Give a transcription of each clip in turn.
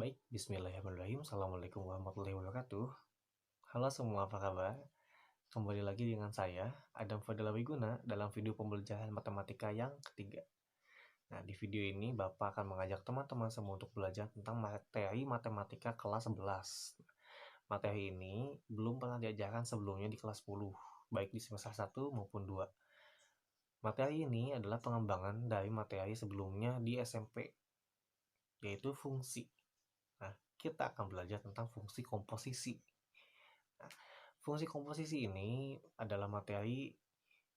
Baik, bismillahirrahmanirrahim. Assalamualaikum warahmatullahi wabarakatuh. Halo semua, apa kabar? Kembali lagi dengan saya, Adam Fadila Wiguna, dalam video pembelajaran matematika yang ketiga. Nah, di video ini Bapak akan mengajak teman-teman semua untuk belajar tentang materi matematika kelas 11. Materi ini belum pernah diajarkan sebelumnya di kelas 10, baik di semester 1 maupun 2. Materi ini adalah pengembangan dari materi sebelumnya di SMP, yaitu fungsi. Nah, kita akan belajar tentang fungsi komposisi. Nah, fungsi komposisi ini adalah materi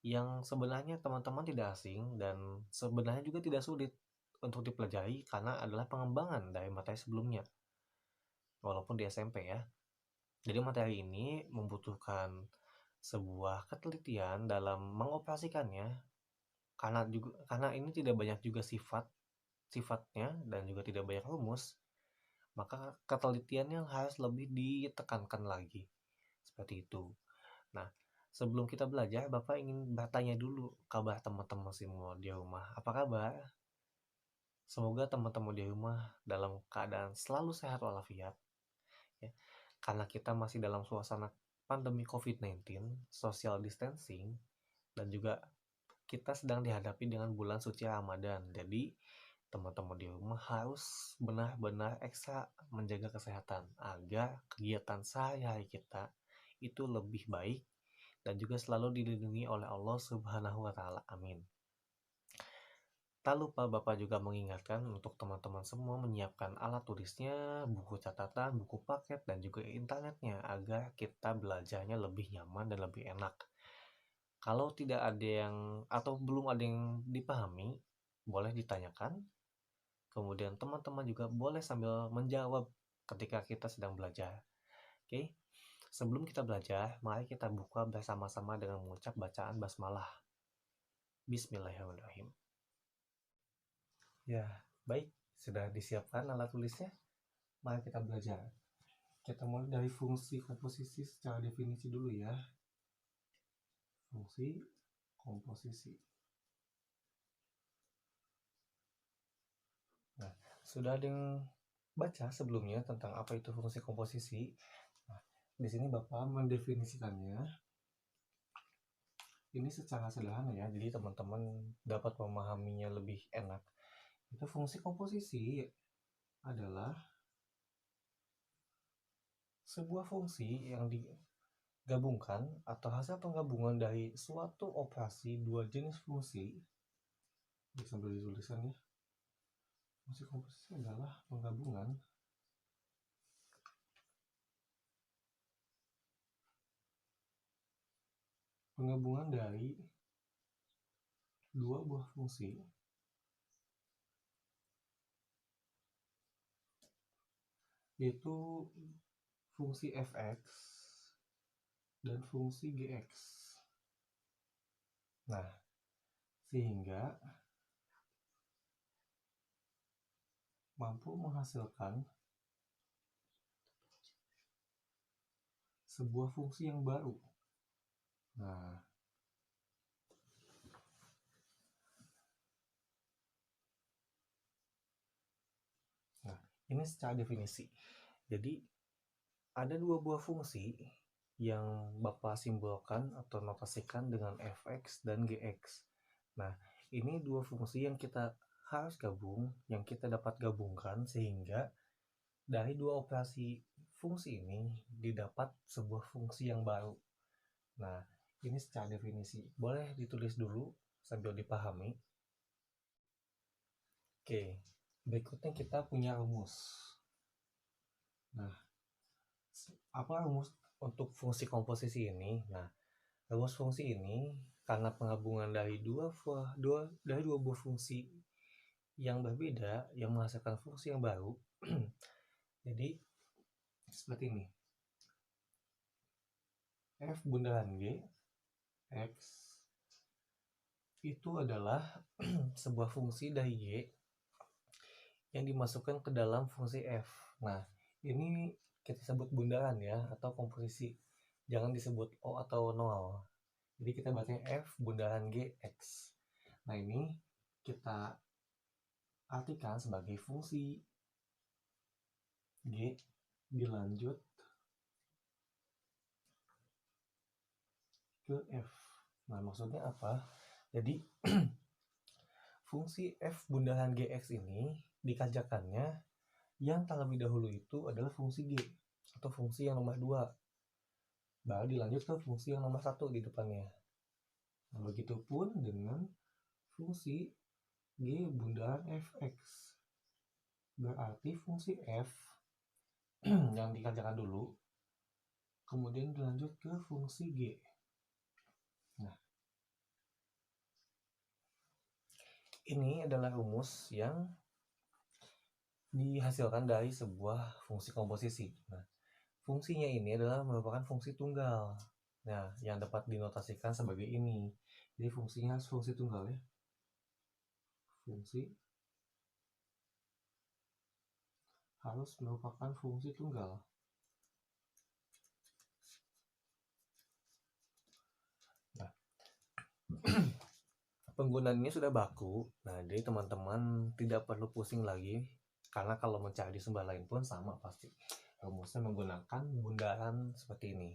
yang sebenarnya teman-teman tidak asing dan sebenarnya juga tidak sulit untuk dipelajari karena adalah pengembangan dari materi sebelumnya, walaupun di SMP ya. Jadi materi ini membutuhkan sebuah ketelitian dalam mengoperasikannya karena ini tidak banyak juga sifatnya dan juga tidak banyak rumus, maka ketelitiannya harus lebih ditekankan lagi. Seperti itu. Nah, sebelum kita belajar, Bapak ingin bertanya dulu kabar teman-teman semua di rumah. Apa kabar? Semoga teman-teman di rumah dalam keadaan selalu sehat walafiat. Ya. Karena kita masih dalam suasana pandemi COVID-19, social distancing, dan juga kita sedang dihadapi dengan bulan suci Ramadan. Jadi, teman-teman di rumah harus benar-benar ekstra menjaga kesehatan agar kegiatan sehari-hari kita itu lebih baik dan juga selalu dilindungi oleh Allah Subhanahu wa Ta'ala. Amin. Tak lupa Bapak juga mengingatkan untuk teman-teman semua menyiapkan alat tulisnya, buku catatan, buku paket, dan juga internetnya agar kita belajarnya lebih nyaman dan lebih enak. Kalau tidak ada yang atau belum ada yang dipahami, boleh ditanyakan. Kemudian teman-teman juga boleh sambil menjawab ketika kita sedang belajar. Oke? Sebelum kita belajar, mari kita buka bersama-sama dengan mengucap bacaan basmalah. Bismillahirrahmanirrahim. Ya, baik. Sudah disiapkan alat tulisnya? Mari kita belajar. Kita mulai dari fungsi komposisi secara definisi dulu ya. Fungsi komposisi. Nah, sudah ada yang baca sebelumnya tentang apa itu fungsi komposisi? Nah, di sini Bapak mendefinisikannya. Ini secara sederhana ya, jadi teman-teman dapat memahaminya lebih enak. Itu fungsi komposisi adalah sebuah fungsi yang digabungkan atau hasil penggabungan dari suatu operasi dua jenis fungsi. Sambil dituliskan ya. Fungsi komposisi adalah penggabungan dari dua buah fungsi yaitu fungsi fx dan fungsi gx. Nah, sehingga mampu menghasilkan sebuah fungsi yang baru. Nah, ini secara definisi. Jadi, ada dua buah fungsi yang Bapak simbolkan atau notasikan dengan fx dan gx. Nah, ini dua fungsi yang kita harus gabung, yang kita dapat gabungkan sehingga dari dua operasi fungsi ini didapat sebuah fungsi yang baru. Nah, ini secara definisi. Boleh ditulis dulu sambil dipahami. Oke, berikutnya kita punya rumus. Nah, apa rumus untuk fungsi komposisi ini? Nah, rumus fungsi ini karena penggabungan dari dua buah fungsi yang berbeda yang menghasilkan fungsi yang baru. Jadi seperti ini. F bundaran G X itu adalah sebuah fungsi dari Y yang dimasukkan ke dalam fungsi F. Nah, ini kita sebut bundaran ya, atau komposisi. Jangan disebut O atau 0. Jadi kita baca F bundaran G X. Nah, ini kita artikan sebagai fungsi G dilanjut ke F. Nah, maksudnya apa? Jadi, fungsi F bundaran Gx ini dikajakannya yang terlebih dahulu itu adalah fungsi G atau fungsi yang nomor 2. Baru dilanjut ke fungsi yang nomor 1 di depannya. Nah, begitupun dengan fungsi G bundaran Fx. Berarti fungsi F yang dikajakan dulu, kemudian dilanjut ke fungsi G. Nah, ini adalah rumus yang dihasilkan dari sebuah fungsi komposisi. Nah, fungsinya ini adalah merupakan fungsi tunggal. Nah, yang dapat dinotasikan sebagai ini. Jadi fungsinya harus fungsi tunggal ya. Fungsi harus merupakan fungsi tunggal. Nah, penggunaannya sudah baku. Nah, jadi teman-teman tidak perlu pusing lagi, karena kalau mencari di sumber lain pun sama pasti. Rumusnya menggunakan bundaran seperti ini.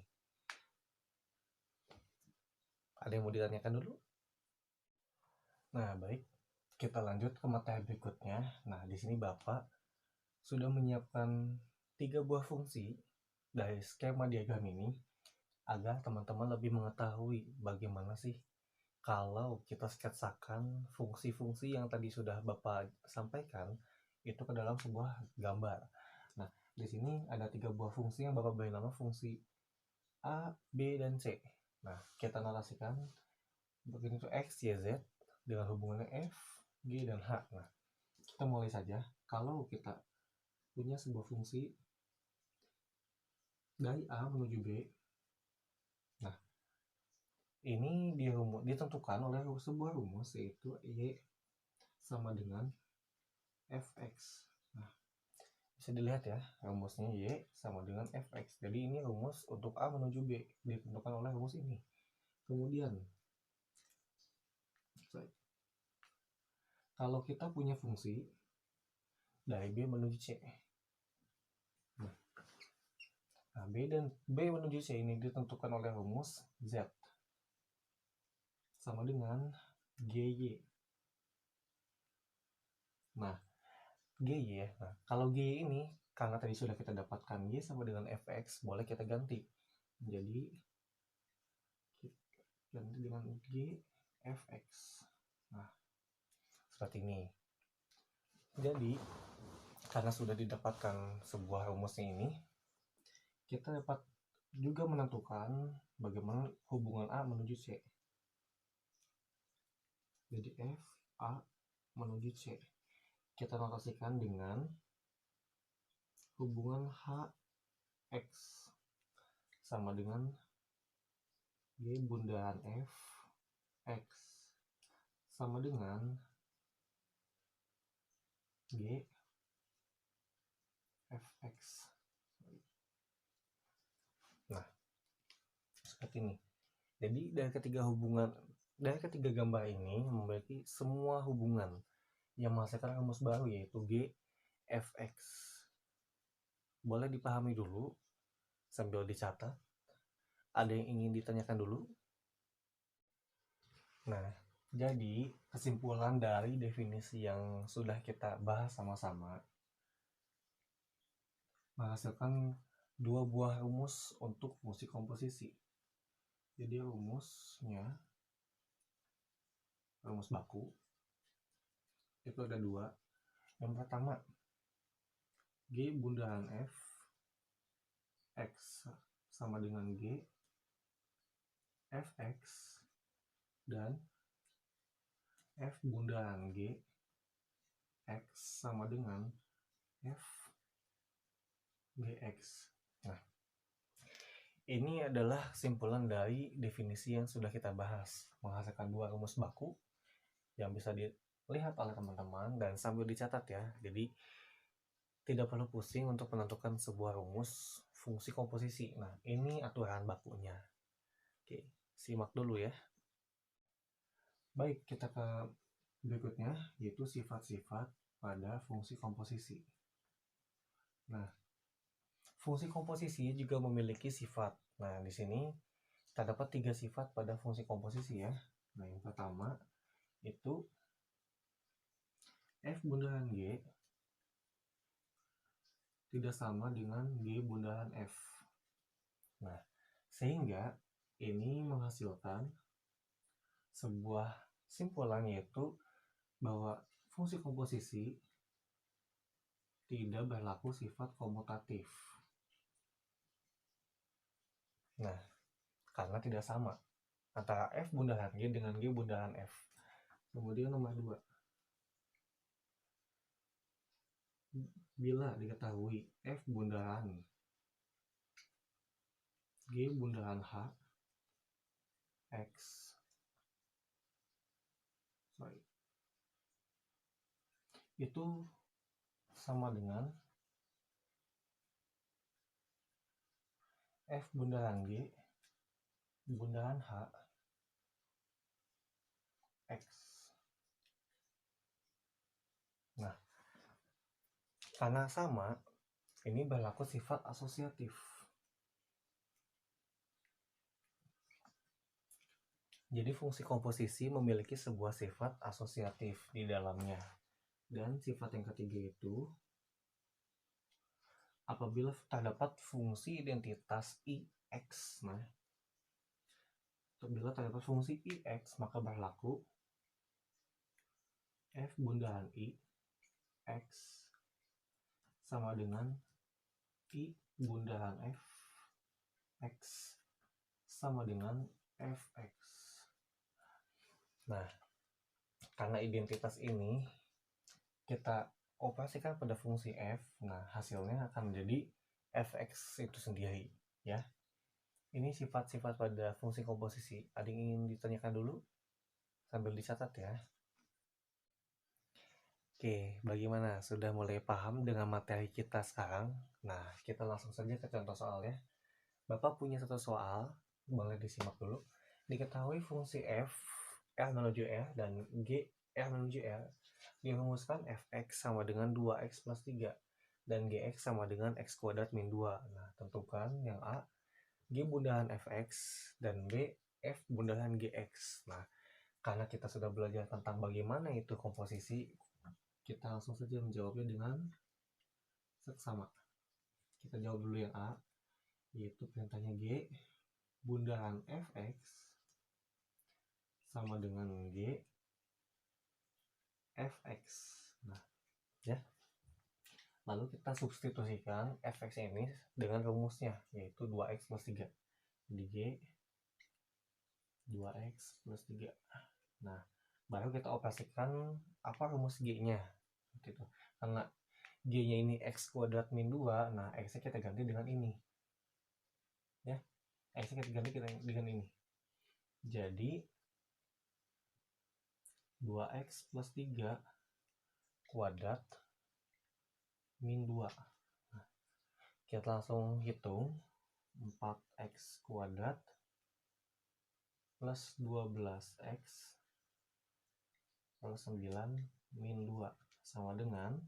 Ada yang mau ditanyakan dulu? Nah, baik. Kita lanjut ke materi berikutnya. Nah, di sini Bapak sudah menyiapkan 3 buah fungsi dari skema diagram ini agar teman-teman lebih mengetahui bagaimana sih kalau kita sketsakan fungsi-fungsi yang tadi sudah Bapak sampaikan itu ke dalam sebuah gambar. Nah, di sini ada 3 buah fungsi yang Bapak beri nama fungsi A, B, dan C. Nah, kita notasikan begini tuh X, Y, Z dengan hubungannya F, G, dan H. Nah, kita mulai saja. Kalau kita punya sebuah fungsi dari A menuju B, nah, ini ditentukan oleh sebuah rumus, yaitu Y sama dengan Fx. Nah, bisa dilihat ya, rumusnya Y sama dengan Fx. Jadi ini rumus untuk A menuju B, ditentukan oleh rumus ini. Kemudian, kalau kita punya fungsi dari B menuju C, nah, B menuju C ini ditentukan oleh rumus Z sama dengan GY. Nah, GY ya. Nah, kalau GY ini karena tadi sudah kita dapatkan Y sama dengan Fx, boleh kita ganti. Jadi ganti dengan G Fx. Nah, seperti ini. Jadi, karena sudah didapatkan sebuah rumusnya ini, kita dapat juga menentukan bagaimana hubungan A menuju C. Jadi F, A menuju C. Kita notasikan dengan hubungan HX sama dengan G bundaran F X sama dengan G Fx. Nah, seperti ini. Jadi dari ketiga gambar ini memiliki semua hubungan yang menghasilkan rumus baru, yaitu G Fx. Boleh dipahami dulu sambil dicatat. Ada yang ingin ditanyakan dulu? Nah, jadi kesimpulan dari definisi yang sudah kita bahas sama-sama menghasilkan 2 buah rumus untuk fungsi komposisi. Jadi rumus baku itu ada 2. Yang pertama, G bundaran F X sama dengan G Fx, dan F bundaran G X sama dengan F Gx. Nah, ini adalah kesimpulan dari definisi yang sudah kita bahas, menghasilkan 2 rumus baku yang bisa dilihat oleh teman-teman dan sambil dicatat ya. Jadi tidak perlu pusing untuk menentukan sebuah rumus fungsi komposisi. Nah, ini aturan bakunya. Oke, simak dulu ya. Baik, kita ke berikutnya, yaitu sifat-sifat pada fungsi komposisi. Nah, Fungsi komposisi juga memiliki sifat. Nah, di sini terdapat 3 sifat pada fungsi komposisi ya. Nah, yang pertama itu F bundaran G tidak sama dengan G bundaran F. Nah, sehingga ini menghasilkan sebuah simpulan, yaitu bahwa fungsi komposisi tidak berlaku sifat komutatif. Nah, karena tidak sama antara F bundaran G dengan G bundaran F. Kemudian nomor 2, bila diketahui F bundaran G bundaran H X itu sama dengan F bundaran G bundaran H X. Nah, karena sama, ini berlaku sifat asosiatif. Jadi fungsi komposisi memiliki sebuah sifat asosiatif di dalamnya. Dan sifat yang ketiga itu apabila terdapat fungsi identitas IX. Nah, apabila terdapat fungsi IX, maka berlaku F bundaran I X sama dengan I bundaran F X sama dengan Fx. Nah, karena identitas ini kita operasikan pada fungsi f, nah hasilnya akan menjadi Fx itu sendiri ya. Ini sifat-sifat pada fungsi komposisi. Ada yang ingin ditanyakan dulu? Sambil dicatat ya. Oke, bagaimana? Sudah mulai paham dengan materi kita sekarang? Nah, kita langsung saja ke contoh soal ya. Bapak punya satu soal, boleh disimak dulu. Diketahui fungsi f, R menuju R, dan G, R menuju R, dirumuskan fx sama dengan 2x plus 3, dan gx sama dengan x kuadrat min 2. Nah, tentukan yang A, G bundaran fx, dan B, F bundaran gx. Nah, karena kita sudah belajar tentang bagaimana itu komposisi, kita langsung saja menjawabnya dengan seksama. Kita jawab dulu yang A, yaitu perintahnya G bundaran fx sama dengan G fx. Nah, ya. Lalu kita substitusikan fx ini dengan rumusnya, yaitu 2x plus 3. Jadi G 2x plus 3. Nah, baru kita operasikan apa rumus G-nya. Gitu. Karena G-nya ini x kuadrat min 2, nah x-nya kita ganti dengan ini. Ya, x-nya kita ganti dengan ini. Jadi 2x plus 3 kuadrat min 2. Nah, kita langsung hitung 4x kuadrat plus 12x plus 9 min 2 sama dengan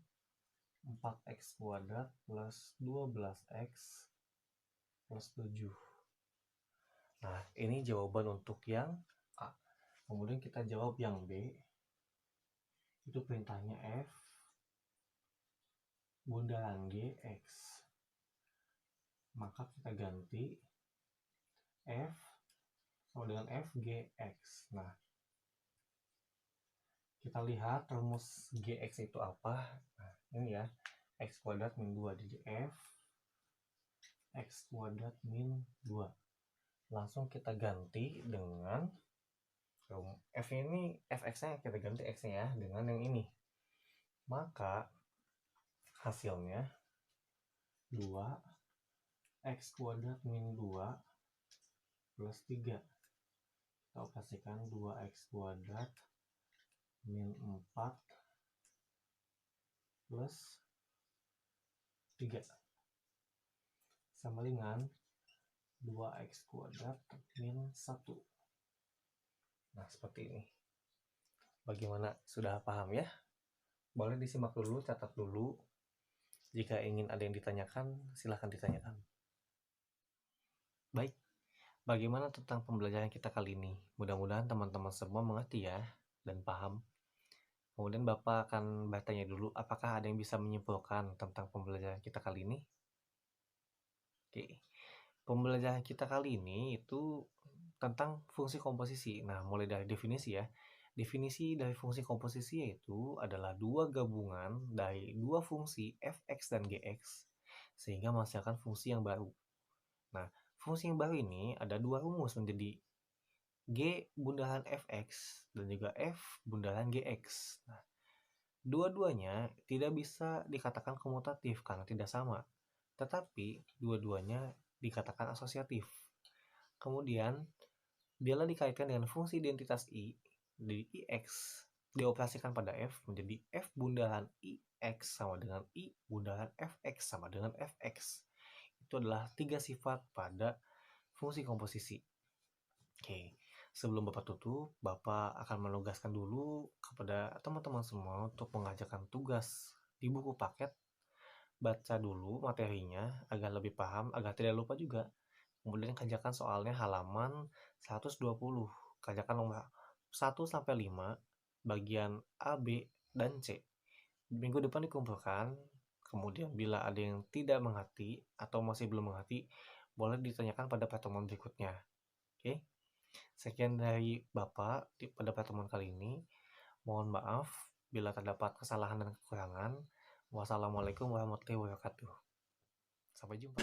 4x kuadrat plus 12x plus 7. Nah, ini jawaban untuk yang A. Kemudian kita jawab yang B. Itu perintahnya F bundaran Gx. Maka kita ganti F sama dengan Fgx. Nah, kita lihat rumus Gx itu apa. Nah, ini ya, x kuadrat min 2. Jadi F x kuadrat min 2. Langsung kita ganti dengan F ini, Fx-nya kita ganti x-nya ya dengan yang ini. Maka hasilnya 2x kuadrat min 2 plus 3. Kita operasikan 2x kuadrat min 4 plus 3 sama dengan 2x kuadrat min 1. Nah, seperti ini. Bagaimana? Sudah paham ya? Boleh disimak dulu, catat dulu. Jika ingin ada yang ditanyakan, silahkan ditanyakan. Baik, bagaimana tentang pembelajaran kita kali ini? Mudah-mudahan teman-teman semua mengerti ya dan paham. Kemudian Bapak akan bertanya dulu, apakah ada yang bisa menyimpulkan tentang pembelajaran kita kali ini? Oke, pembelajaran kita kali ini itu tentang fungsi komposisi. Nah, mulai dari definisi ya. Definisi dari fungsi komposisi yaitu adalah dua gabungan dari dua fungsi f(x) dan gx sehingga menghasilkan fungsi yang baru. Nah, fungsi yang baru ini ada dua rumus menjadi g bundaran f(x) dan juga f bundaran gx. Nah, dua-duanya tidak bisa dikatakan komutatif karena tidak sama, tetapi dua-duanya dikatakan asosiatif. Kemudian, bila dikaitkan dengan fungsi identitas i, di ix dioperasikan pada f menjadi f bundaran ix sama dengan i bundaran fx sama dengan fx. Itu adalah tiga sifat pada fungsi komposisi. Oke, sebelum Bapak tutup, Bapak akan menugaskan dulu kepada teman-teman semua untuk mengajarkan tugas di buku paket. Baca dulu materinya agar lebih paham, agar tidak lupa juga. Kemudian kerjakan soalnya halaman 120. Kerjakan nomor 1-5, bagian A, B, dan C. Minggu depan dikumpulkan. Kemudian bila ada yang tidak mengerti atau masih belum mengerti, boleh ditanyakan pada pertemuan berikutnya. Oke? Sekian dari Bapak pada pertemuan kali ini. Mohon maaf bila terdapat kesalahan dan kekurangan. Wassalamualaikum warahmatullahi wabarakatuh. Sampai jumpa.